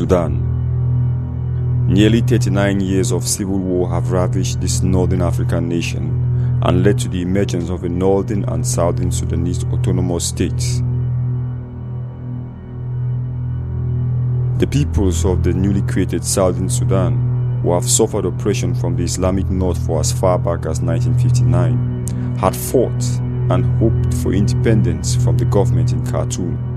Sudan. Nearly 39 years of civil war have ravaged this northern African nation and led to the emergence of a northern and southern Sudanese autonomous states. The peoples of the newly created Southern Sudan, who have suffered oppression from the Islamic North for as far back as 1959, had fought and hoped for independence from the government in Khartoum.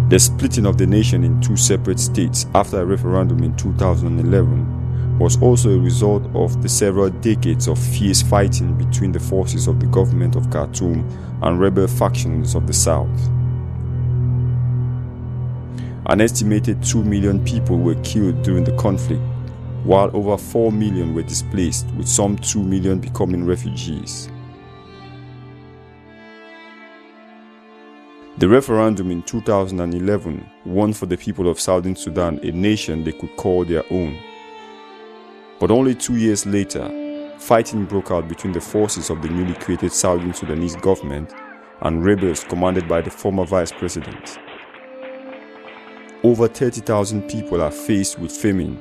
The splitting of the nation in two separate states after a referendum in 2011 was also a result of the several decades of fierce fighting between the forces of the government of Khartoum and rebel factions of the south. An estimated 2 million people were killed during the conflict, while over 4 million were displaced, with some 2 million becoming refugees. The referendum in 2011 won for the people of Southern Sudan a nation they could call their own. But only 2 years later, fighting broke out between the forces of the newly created Southern Sudanese government and rebels commanded by the former vice president. Over 30,000 people are faced with famine,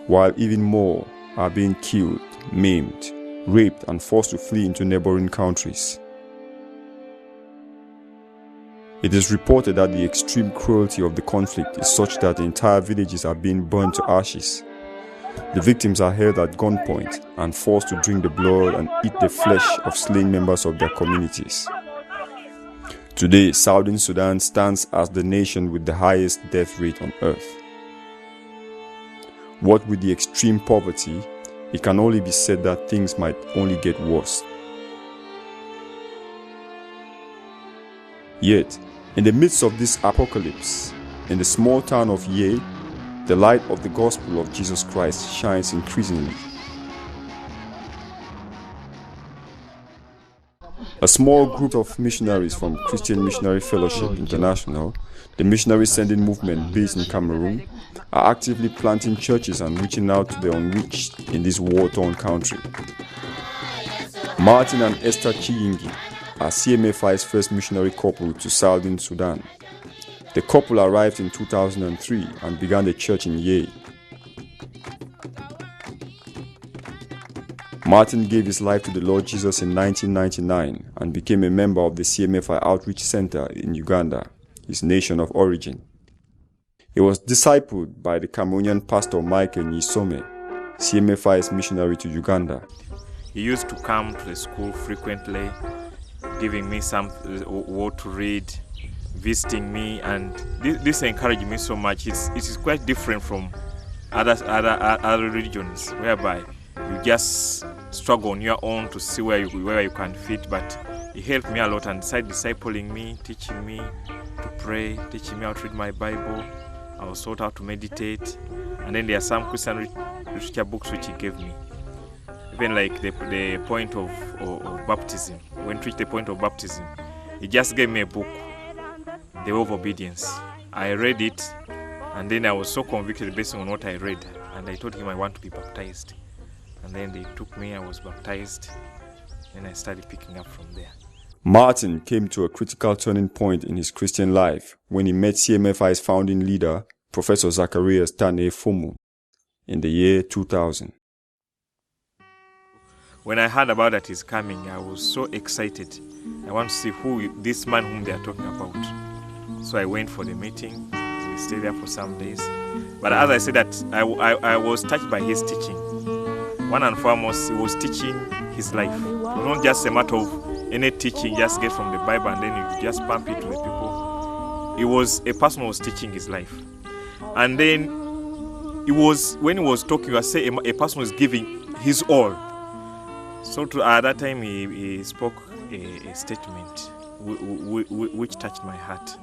while even more are being killed, maimed, raped, and forced to flee into neighboring countries. It is reported that the extreme cruelty of the conflict is such that entire villages are being burned to ashes. The victims are held at gunpoint and forced to drink the blood and eat the flesh of slain members of their communities. Today, Southern Sudan stands as the nation with the highest death rate on earth. What with the extreme poverty, it can only be said that things might only get worse. Yet, in the midst of this apocalypse, in the small town of Ye, the light of the gospel of Jesus Christ shines increasingly. A small group of missionaries from Christian Missionary Fellowship International, the missionary sending movement based in Cameroon, are actively planting churches and reaching out to the unreached in this war-torn country. Martin and Esther Chiyingi are CMFI's first missionary couple to Southern Sudan. The couple arrived in 2003 and began the church in Ye. Martin gave his life to the Lord Jesus in 1999 and became a member of the CMFI Outreach Center in Uganda, his nation of origin. He was discipled by the Cameroonian pastor Michael Nyisome, CMFI's missionary to Uganda. He used to come to the school frequently, giving me some what to read, visiting me, and this encouraged me so much. It is quite different from other religions, whereby you just struggle on your own to see where you can fit. But he helped me a lot and started discipling me, teaching me to pray, teaching me how to read my Bible. I was taught how to meditate, and then there are some Christian literature books which he gave me. Even like the point of baptism. When to reach the point of baptism, he just gave me a book, The Way of Obedience. I read it, and then I was so convicted based on what I read, and I told him I want to be baptized. And then they took me, I was baptized, and I started picking up from there. Martin came to a critical turning point in his Christian life when he met CMFI's founding leader, Professor Zacharias Tane Fomu, in the year 2000. When I heard about that he's coming, I was so excited. I want to see this man whom they are talking about. So I went for the meeting. We stayed there for some days. But as I said that, I was touched by his teaching. One and foremost, he was teaching his life. It was not just a matter of any teaching, just get from the Bible and then you just pump it to the people. It was a person who was teaching his life. And then when he was talking, I say a person was giving his all. So at that time he spoke a statement which touched my heart,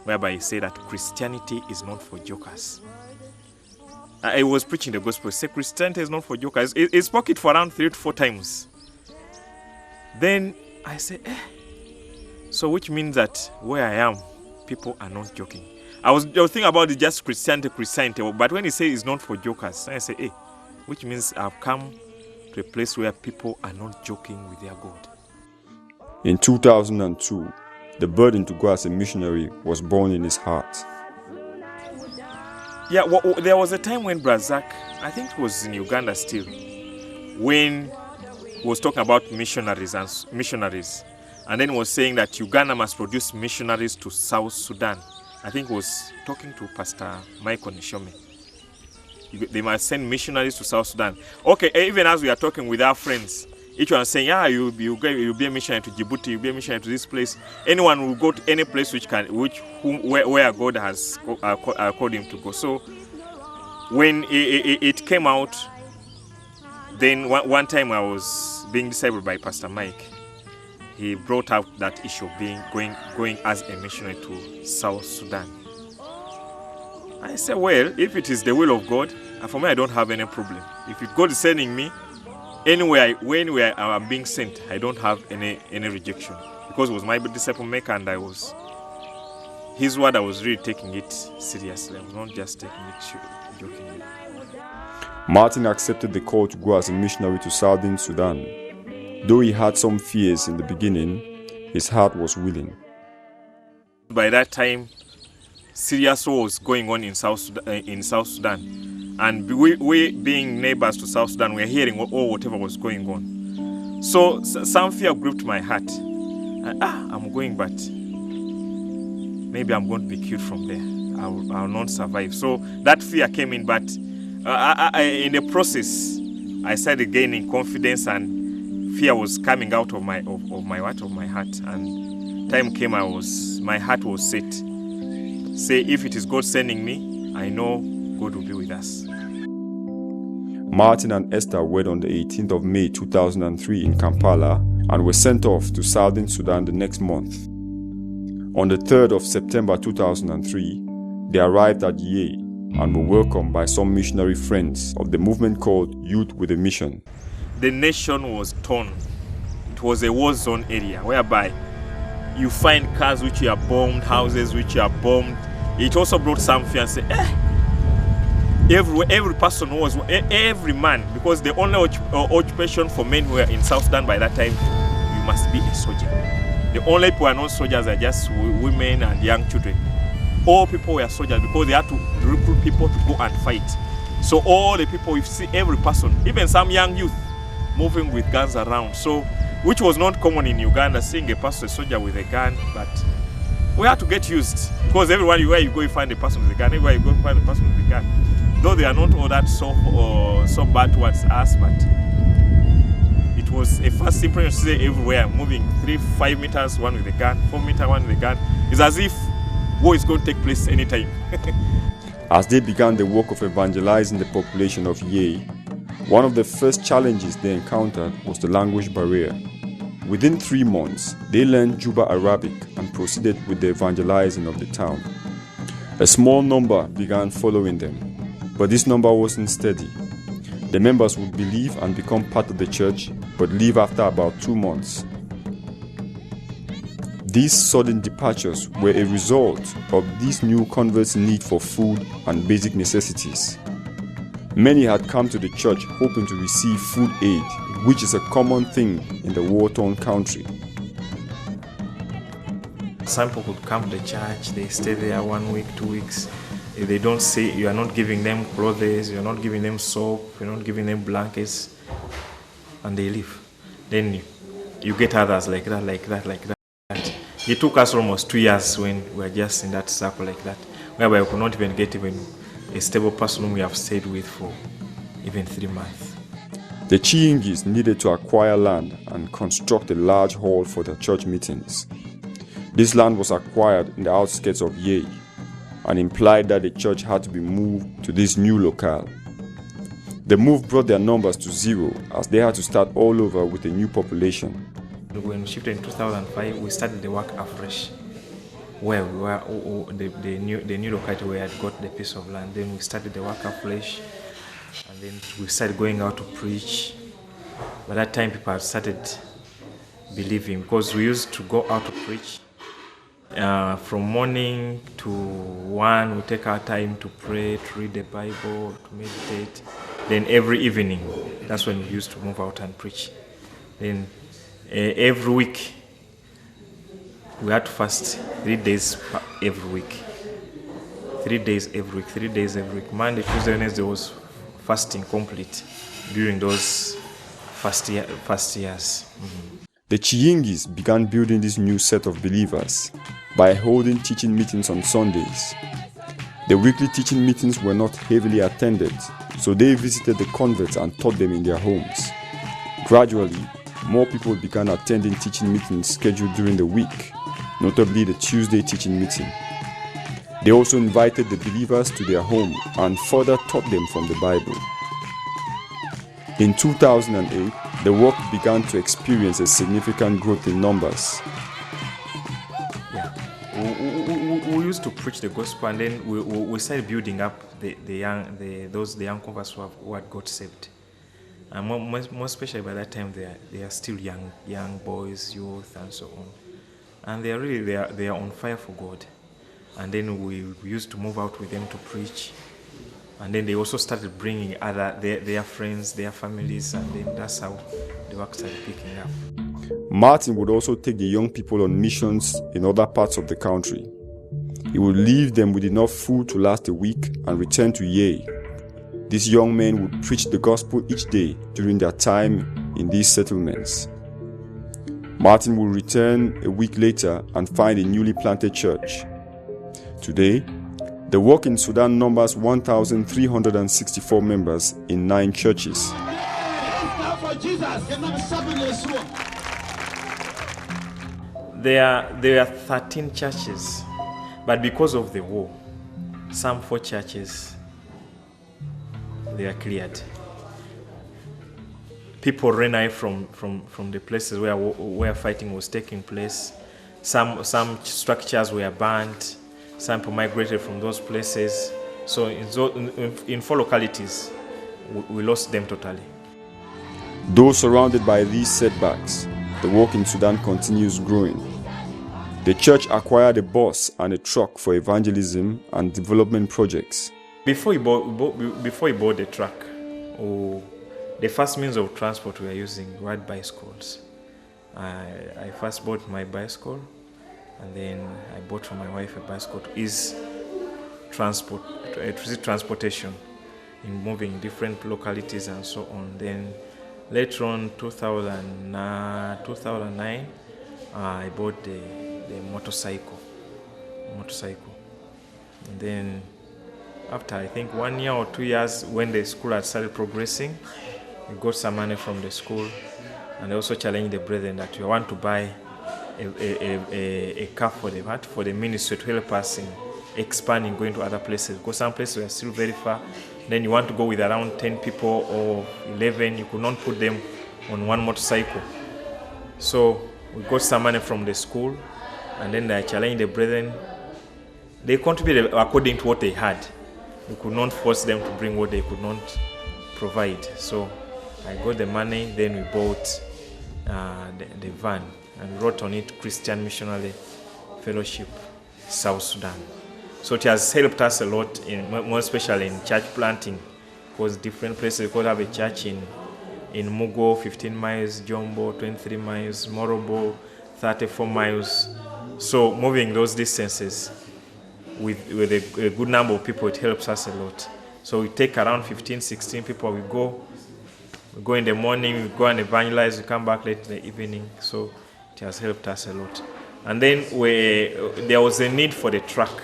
whereby he said that Christianity is not for jokers. I was preaching the gospel. He said Christianity is not for jokers. He spoke it for around 3 to 4 times. Then I said, so which means that where I am, people are not joking. I was thinking about it just Christianity. But when he said it's not for jokers, I said, which means I've come to a place where people are not joking with their God. In 2002, the burden to go as a missionary was born in his heart. Yeah, well, there was a time when Brazak, I think it was in Uganda still, when he was talking about missionaries, and then was saying that Uganda must produce missionaries to South Sudan. I think he was talking to Pastor Michael Nishome. They must send missionaries to South Sudan. Okay, even as we are talking with our friends, each one saying, "Yeah, you'll be a missionary to Djibouti, you'll be a missionary to this place." Anyone will go to any place where God has called him to go. So when it came out, then one time I was being discipled by Pastor Mike. He brought out that issue of going as a missionary to South Sudan. I said, well, if it is the will of God, for me I don't have any problem. If God is sending me anywhere, when I'm being sent, I don't have any rejection, because it was my disciple maker, and his word, I was really taking it seriously. I was not just taking it jokingly. Martin accepted the call to go as a missionary to Southern Sudan. Though he had some fears in the beginning, his heart was willing. By that time, serious war was going on in South Sudan. And we being neighbors to South Sudan, we were hearing whatever was going on. So some fear gripped my heart. I'm going, but maybe I'm going to be killed from there. I'll not survive. So that fear came in, but in the process, I started gaining confidence, and fear was coming out of my heart. And time came, my heart was set. Say, if it is God sending me, I know God will be with us. Martin and Esther wed on the 18th of May 2003 in Kampala and were sent off to Southern Sudan the next month. On the 3rd of September 2003, they arrived at Ye and were welcomed by some missionary friends of the movement called Youth with a Mission. The nation was torn. It was a war zone area whereby you find cars which are bombed, houses which are bombed. It also brought some fear and said, every person was, every man, because the only occupation for men who were in South Sudan by that time, you must be a soldier. The only people who are not soldiers are just women and young children. All people were soldiers because they had to recruit people to go and fight. So all the people, you see every person, even some young youth, moving with guns around. So, which was not common in Uganda, seeing a soldier with a gun, but we had to get used, because where you go, you find a person with a gun. Everywhere you go, you find a person with a gun. Though they are not all that so bad towards us, but it was a first impression to say everywhere, moving 3-5 meters, one with a gun, 4 meters, one with a gun. It's as if war is going to take place anytime. As they began the work of evangelizing the population of Ye, one of the first challenges they encountered was the language barrier. Within 3 months, they learned Juba Arabic and proceeded with the evangelizing of the town. A small number began following them, but this number wasn't steady. The members would believe and become part of the church, but leave after about 2 months. These sudden departures were a result of these new converts' need for food and basic necessities. Many had come to the church hoping to receive food aid, which is a common thing in the war-torn country. Some people could come to the church, they stay there 1 week, 2 weeks. If they don't say, you are not giving them clothes, you are not giving them soap, you are not giving them blankets, and they leave. Then you get others like that. It took us almost 2 years when we were just in that circle like that, whereby we could not even get even a stable person whom we have stayed with for even 3 months. The Chiingis needed to acquire land and construct a large hall for their church meetings. This land was acquired in the outskirts of Ye and implied that the church had to be moved to this new locale. The move brought their numbers to 0 as they had to start all over with a new population. When we shifted in 2005, we started the work afresh, where we were the new locality where I had got the piece of land. Then we started the work afresh, and then we started going out to preach. By that time, people had started believing, because we used to go out to preach. From morning to 1, we take our time to pray, to read the Bible, to meditate. Then every evening, that's when we used to move out and preach. Then every week, we had to fast 3 days every week. 3 days every week, 3 days every week. Monday, Tuesday, Wednesday was fasting complete during those first years. The Chiingis began building this new set of believers by holding teaching meetings on Sundays. The weekly teaching meetings were not heavily attended, so they visited the converts and taught them in their homes. Gradually, more people began attending teaching meetings scheduled during the week, notably the Tuesday teaching meeting. They also invited the believers to their home and further taught them from the Bible. In 2008, the work began to experience a significant growth in numbers. Yeah, we used to preach the gospel, and then we started building up the young converts who had got saved. And more especially by that time, they are still young boys, youth, and so on, and they are on fire for God. And then we used to move out with them to preach. And then they also started bringing their friends, their families, and then that's how the work started picking up. Martin would also take the young people on missions in other parts of the country. He would leave them with enough food to last a week and return to Yei. These young men would preach the gospel each day during their time in these settlements. Martin would return a week later and find a newly planted church. Today, the work in Sudan numbers 1,364 members in 9 churches. There are 13 churches, but because of the war, some 4 churches, they are cleared. People ran away from the places where fighting was taking place. Some structures were burned. Some people migrated from those places. So in 4 localities, we lost them totally. Though surrounded by these setbacks, the work in Sudan continues growing. The church acquired a bus and a truck for evangelism and development projects. Before he bought the truck, the first means of transport we were using were bicycles. I first bought my bicycle, and then I bought for my wife a bicycle to ease transportation in moving different localities and so on. Then later on, 2009, I bought the motorcycle. And then after I think 1 year or 2 years, when the school had started progressing, we got some money from the school, and I also challenged the brethren that we want to buy a car for the ministry to help us in expanding, going to other places, because some places were still very far. Then you want to go with around 10 people or 11, you could not put them on one motorcycle. So we got some money from the school, and then I challenged the brethren. They contributed according to what they had. We could not force them to bring what they could not provide. So I got the money, then we bought the van and wrote on it Christian Missionary Fellowship, South Sudan. So it has helped us a lot, more especially in church planting, because different places. We could have a church in Mugo, 15 miles, Jombo, 23 miles, Morobo, 34 miles. So moving those distances with a good number of people, it helps us a lot. So we take around 15, 16 people. We go in the morning, we go and evangelize, we come back late in the evening. So it has helped us a lot. And then there was a need for the truck.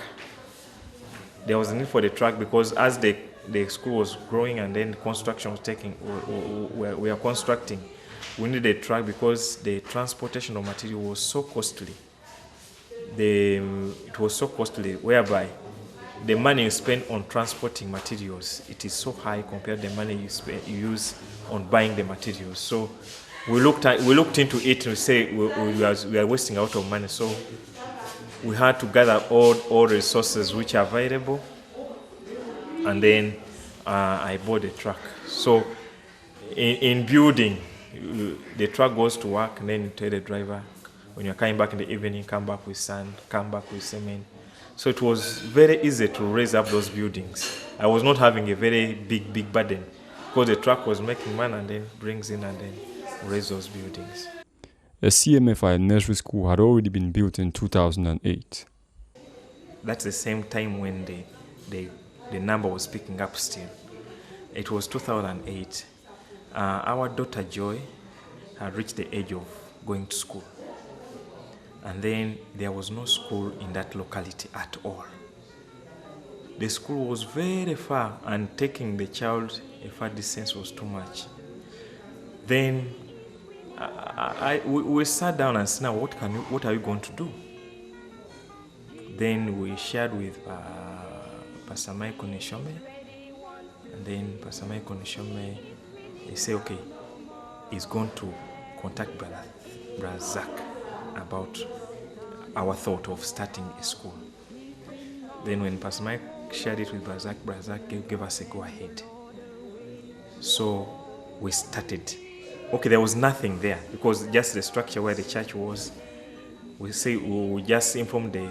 There was a need for the truck because as the school was growing and then construction was we are constructing, we needed a truck because the transportation of material was so costly. It was so costly, whereby the money you spend on transporting materials, it is so high compared to the money you use on buying the materials. So we looked into it and say we are wasting a lot of money. So we had to gather all resources which are available, and then I bought a truck. So in building, the truck goes to work, and then you tell the driver, when you're coming back in the evening, come back with sand, come back with cement. So it was very easy to raise up those buildings. I was not having a very big burden because the truck was making money and then brings in and then raise those buildings. A CMFI nursery school had already been built in 2008. That's the same time when the number was picking up still. It was 2008. Our daughter Joy had reached the age of going to school. And then there was no school in that locality at all. The school was very far, and taking the child a far distance was too much. Then we sat down and said, now what are you going to do? Then we shared with Pastor Michael Nishome, and then Pastor Michael Nishome, he said, okay, he's going to contact Brother Zach about our thought of starting a school. Then when Pastor Mike shared it with Brother Zach gave us a go-ahead. So we started. Okay, there was nothing there because just the structure where the church was. We just informed the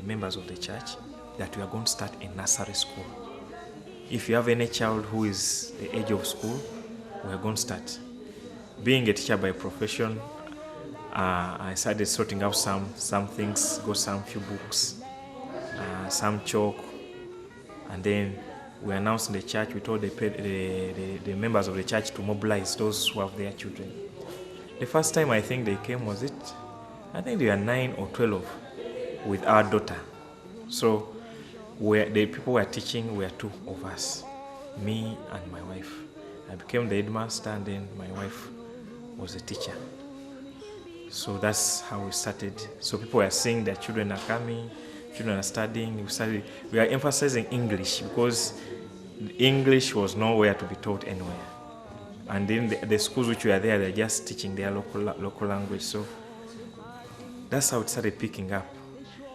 members of the church that we are going to start a nursery school. If you have any child who is the age of school, we are going to start. Being a teacher by profession, I started sorting out some things, got some few books, some chalk, and then we announced in the church. We told the members of the church to mobilize those who have their children. The first time I think they came I think they were 9 or 12 with our daughter. So the people were teaching were 2 of us, me and my wife. I became the headmaster, and then my wife was a teacher. So that's how we started. So people were seeing their children are coming, children are studying. We are emphasizing English because English was nowhere to be taught anywhere. And then the schools which were there, they're just teaching their local language. So that's how it started picking up.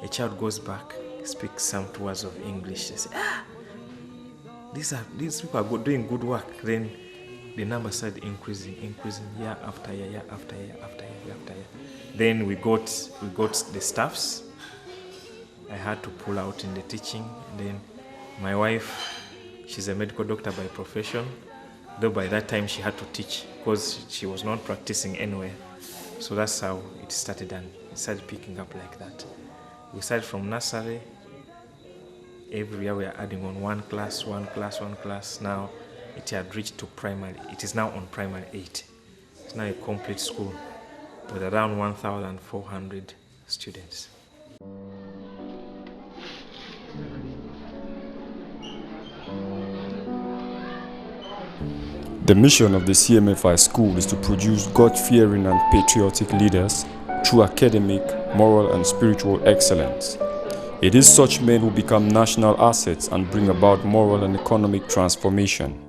A child goes back, speaks some 2 words of English. They say, these people are doing good work. Then the number started increasing year after year, year after year, after year, year after year. Then we got the staffs. I had to pull out in the teaching. And then my wife, she's a medical doctor by profession. Though by that time she had to teach because she was not practicing anywhere. So that's how it started, and it started picking up like that. We started from nursery. Every year we are adding on one class. Now it had reached to primary. It is now on primary 8. It's now a complete school with around 1,400 students. The mission of the CMFI school is to produce God-fearing and patriotic leaders through academic, moral and spiritual excellence. It is such men who become national assets and bring about moral and economic transformation.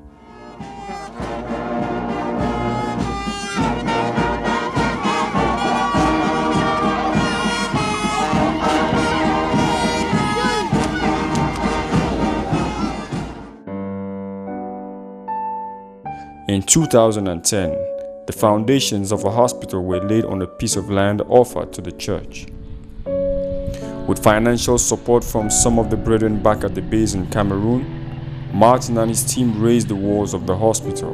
In 2010, the foundations of a hospital were laid on a piece of land offered to the church. With financial support from some of the brethren back at the base in Cameroon, Martin and his team raised the walls of the hospital.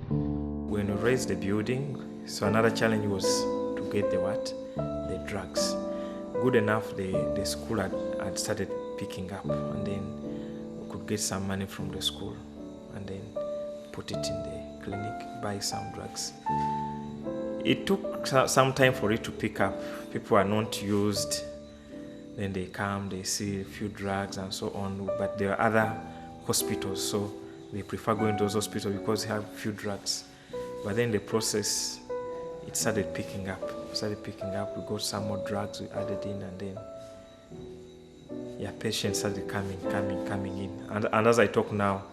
When we raised the building, so another challenge was to get the drugs. Good enough, the school had started picking up, and then we could get some money from the school, and then put it in the clinic, buy some drugs. It took some time for it to pick up. People are not used. Then they come, they see a few drugs and so on. But there are other hospitals, so they prefer going to those hospitals because they have few drugs. But then the process, it started picking up. We got some more drugs we added in, and then patients started coming in. And as I talk now,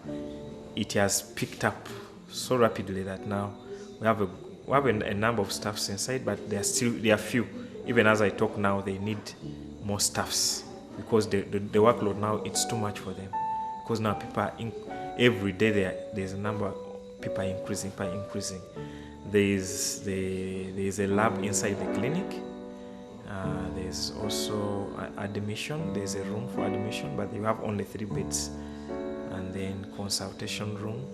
it has picked up so rapidly that now we have a number of staffs inside, but there are few. Even as I talk now, they need more staffs because the workload now, it's too much for them. Because now people are every day there's a number of people increasing. There's a lab inside the clinic. There's also admission. There's a room for admission, but you have only 3 beds. And then consultation room.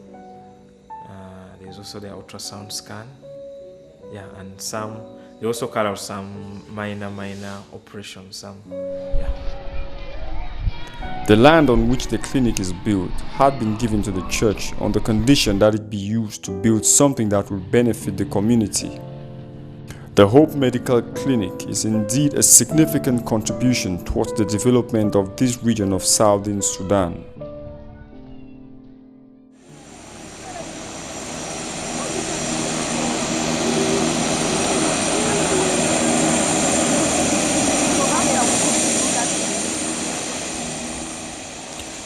There's also the ultrasound scan. And they also carry out some minor operations. The land on which the clinic is built had been given to the church on the condition that it be used to build something that will benefit the community. The Hope Medical Clinic is indeed a significant contribution towards the development of this region of Southern Sudan.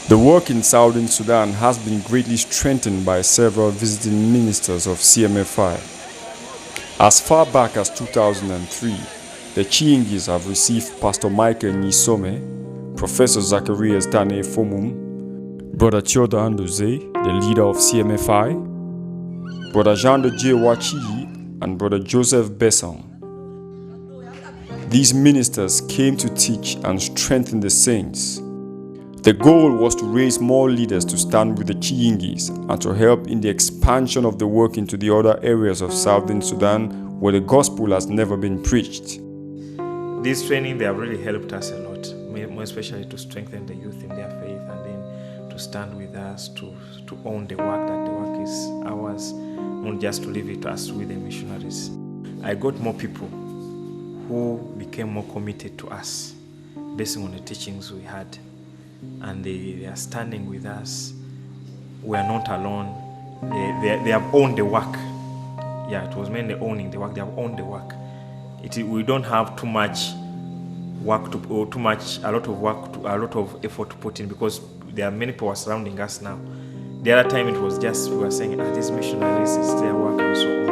The work in Southern Sudan has been greatly strengthened by several visiting ministers of CMFI. As far back as 2003, the Chiingis have received Pastor Michael Nisome, Professor Zacharias Dane Fomum, Brother Chioda Andoze, the leader of CMFI, Brother Jean de Dieu Wachiyi, and Brother Joseph Besson. These ministers came to teach and strengthen the saints. The goal was to raise more leaders to stand with the Chiingis and to help in the expansion of the work into the other areas of Southern Sudan where the gospel has never been preached. This training, they have really helped us a lot, more especially to strengthen the youth in their faith and then to stand with us, to own the work, that the work is ours, not just to leave it us with the missionaries. I got more people who became more committed to us based on the teachings we had. And they are standing with us. We are not alone. They have owned the work. Yeah, it was mainly owning the work. They have owned the work. We don't have too much work a lot of effort to put in because there are many people surrounding us now. The other time it was just we were saying, these missionaries, it's their work and so on.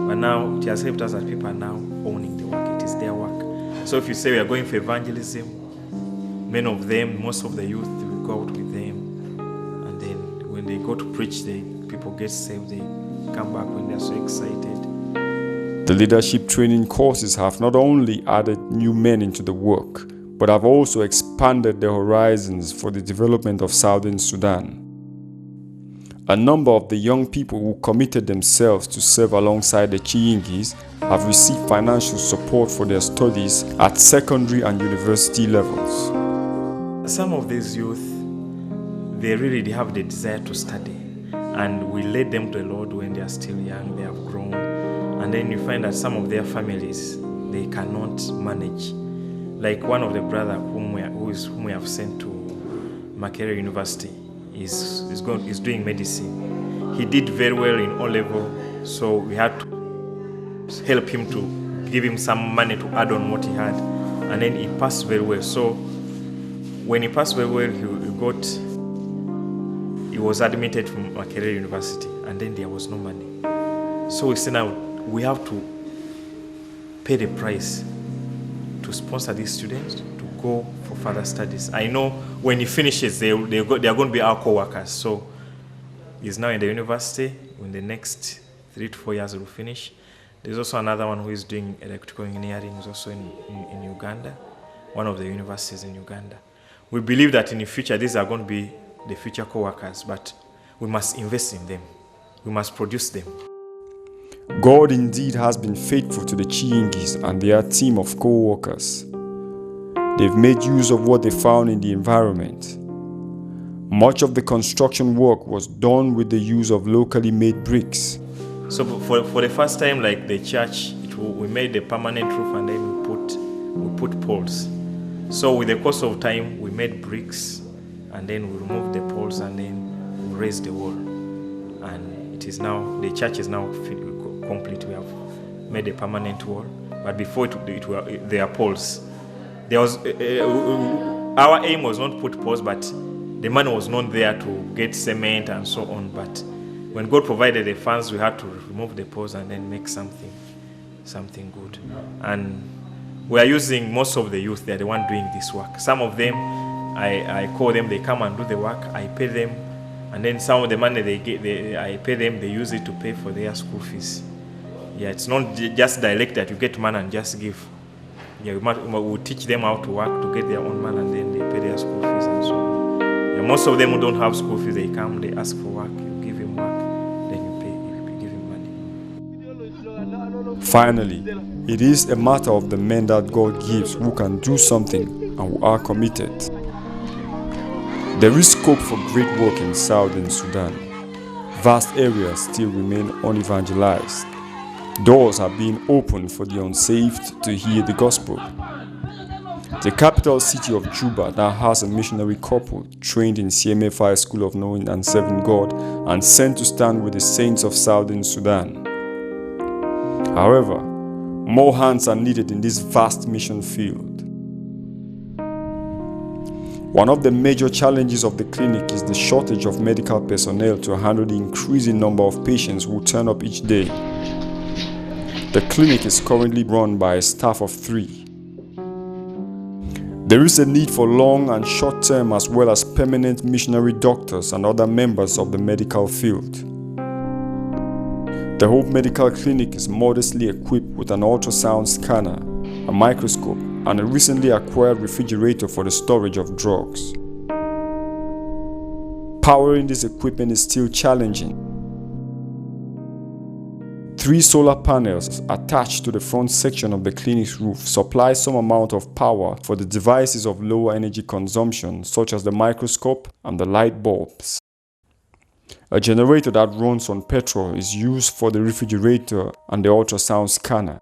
But now it has helped us that people are now owning the work. It is their work. So if you say we are going for evangelism, most of the youth, will go out with them, and then when they go to preach, people get saved, they come back when they're so excited. The leadership training courses have not only added new men into the work, but have also expanded the horizons for the development of Southern Sudan. A number of the young people who committed themselves to serve alongside the Chiingis have received financial support for their studies at secondary and university levels. Some of these youth, they really have the desire to study, and we led them to the Lord when they are still young, they have grown, and then you find that some of their families, they cannot manage. Like one of the brothers whom we have sent to Makerere University is doing medicine. He did very well in O-level, so we had to help him to give him some money to add on what he had, and then he passed very well. So when he passed very well, he was admitted from Makerere University, and then there was no money. So we said, now we have to pay the price to sponsor these students to go for further studies. I know when he finishes, they are going to be our co-workers. So he's now in the university. In the next 3 to 4 years, he will finish. There's also another one who is doing electrical engineering, who's also in Uganda, one of the universities in Uganda. We believe that in the future, these are going to be the future co-workers, but we must invest in them. We must produce them. God indeed has been faithful to the Chiingis and their team of co-workers. They've made use of what they found in the environment. Much of the construction work was done with the use of locally made bricks. So for the first time, like the church, we made a permanent roof and then we put poles. So with the course of time, we made bricks, and then we removed the poles, and then we raised the wall. And it is now, the church is now complete. We have made a permanent wall, but before there are poles. There was our aim was not to put poles, but the money was not there to get cement and so on. But when God provided the funds, we had to remove the poles and then make something good. And we are using most of the youth. They are the one doing this work. Some of them, I call them, they come and do the work. I pay them, and then some of the money they get, I pay them. They use it to pay for their school fees. Yeah, it's not just direct that you get money and just give. Yeah, we teach them how to work to get their own money, and then they pay their school fees and so on. Yeah, most of them who don't have school fees, they come, they ask for work. You give him work, then you pay. You give him money. Finally, it is a matter of the men that God gives who can do something and who are committed. There is scope for great work in Southern Sudan. Vast areas still remain unevangelized. Doors are being opened for the unsaved to hear the gospel. The capital city of Juba now has a missionary couple trained in CMFI School of Knowing and Serving God and sent to stand with the saints of Southern Sudan. However, more hands are needed in this vast mission field. One of the major challenges of the clinic is the shortage of medical personnel to handle the increasing number of patients who turn up each day. The clinic is currently run by a staff of 3. There is a need for long and short-term as well as permanent missionary doctors and other members of the medical field. The Hope Medical Clinic is modestly equipped with an ultrasound scanner, a microscope, and a recently acquired refrigerator for the storage of drugs. Powering this equipment is still challenging. 3 solar panels attached to the front section of the clinic's roof supply some amount of power for the devices of lower energy consumption, such as the microscope and the light bulbs. A generator that runs on petrol is used for the refrigerator and the ultrasound scanner.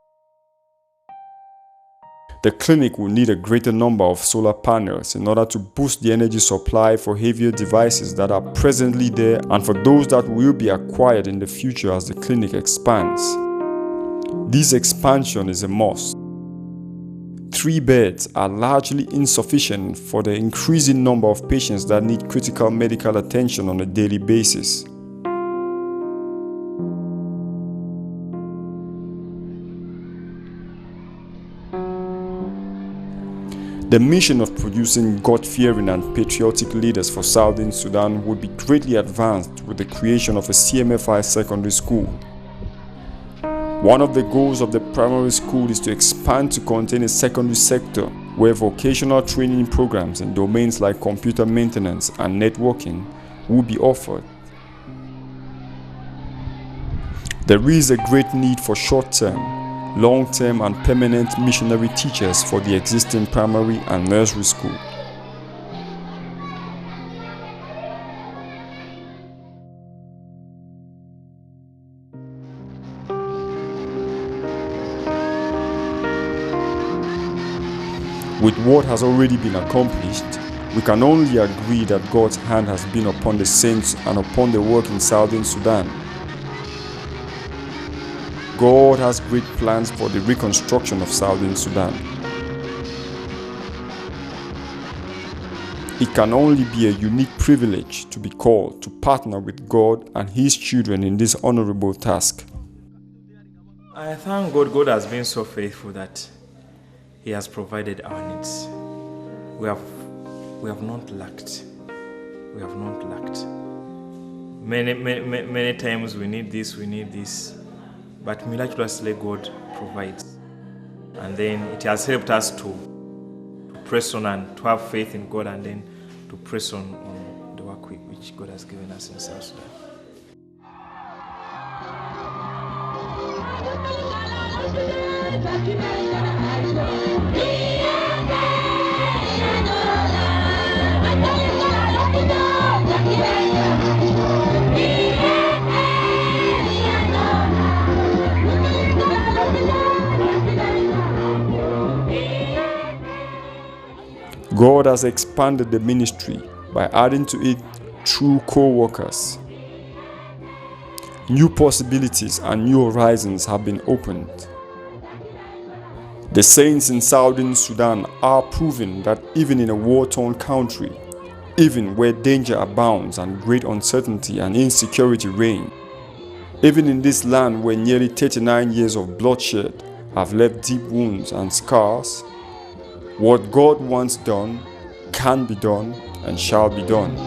The clinic will need a greater number of solar panels in order to boost the energy supply for heavier devices that are presently there and for those that will be acquired in the future as the clinic expands. This expansion is a must. 3 beds are largely insufficient for the increasing number of patients that need critical medical attention on a daily basis. The mission of producing God-fearing and patriotic leaders for Southern Sudan would be greatly advanced with the creation of a CMFI secondary school. One of the goals of the primary school is to expand to contain a secondary sector where vocational training programs in domains like computer maintenance and networking will be offered. There is a great need for short-term, long-term and permanent missionary teachers for the existing primary and nursery school. With what has already been accomplished, we can only agree that God's hand has been upon the saints and upon the work in Southern Sudan. God has great plans for the reconstruction of Southern Sudan. It can only be a unique privilege to be called to partner with God and His children in this honorable task. I thank God. God has been so faithful that He has provided our needs. We have not lacked. We have not lacked. Many times we need this. But miraculously God provides. And then it has helped us to press on and to have faith in God and then to press on the work which God has given us in South Sudan. God has expanded the ministry by adding to it true co-workers. New possibilities and new horizons have been opened. The saints in Southern Sudan are proving that even in a war-torn country, even where danger abounds and great uncertainty and insecurity reign, even in this land where nearly 39 years of bloodshed have left deep wounds and scars, what God wants done can be done and shall be done.